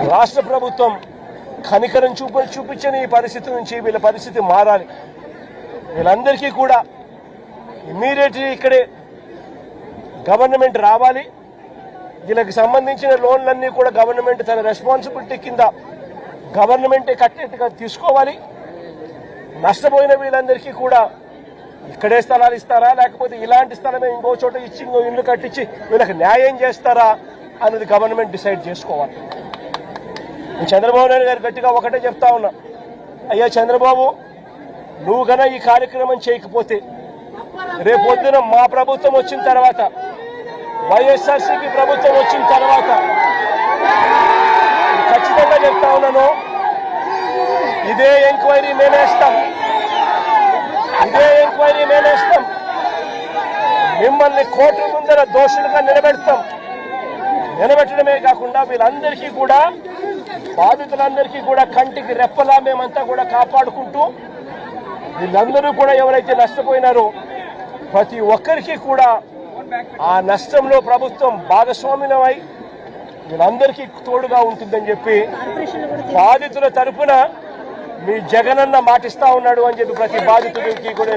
రాష్ట్ర ప్రభుత్వం కనికరం చూపించని ఈ పరిస్థితి నుంచి వీళ్ళ పరిస్థితి మారాలి. వీళ్ళందరికీ కూడా ఇమ్మీడియట్లీ ఇక్కడే గవర్నమెంట్ రావాలి. వీళ్ళకి సంబంధించిన లోన్లన్నీ కూడా గవర్నమెంట్ తన రెస్పాన్సిబిలిటీ కింద గవర్నమెంటే కట్టేట్టుగా తీసుకోవాలి. నష్టపోయిన వీళ్ళందరికీ కూడా ఇక్కడే స్థలాలు ఇస్తారా, లేకపోతే ఇలాంటి స్థలమే ఇంకో చోట ఇచ్చి ఇంకో ఇల్లు కట్టించి వీళ్ళకి న్యాయం చేస్తారా అన్నది గవర్నమెంట్ డిసైడ్ చేసుకోవాలి. నేను చంద్రబాబు నాయుడు గారు గట్టిగా ఒకటే చెప్తా ఉన్నా, అయ్యా చంద్రబాబు, నువ్వు గన ఈ కార్యక్రమం చేయకపోతే రేపొద్దున మా ప్రభుత్వం వచ్చిన తర్వాత, వైఎస్ఆర్సీపీ ప్రభుత్వం వచ్చిన తర్వాత ఖచ్చితంగా చెప్తా ఉన్నాను, ఇదే ఎంక్వైరీ మేమేస్తాం, మిమ్మల్ని కోర్టు ముందర దోషులుగా నిలబెట్టడమే కాకుండా వీళ్ళందరికీ కూడా, బాధితులందరికీ కూడా కంటికి రెప్పలా మేమంతా కూడా కాపాడుకుంటూ, వీళ్ళందరూ కూడా ఎవరైతే నష్టపోయినారో ప్రతి ఒక్కరికి కూడా ఆ నష్టంలో ప్రభుత్వం భాగస్వామ్యమై వీళ్ళందరికీ తోడుగా ఉంటుందని చెప్పి బాధితుల తరఫున మీ జగనన్న మాటిస్తా ఉన్నాడు అని చెప్పి ప్రతి బాధితుడికి కూడా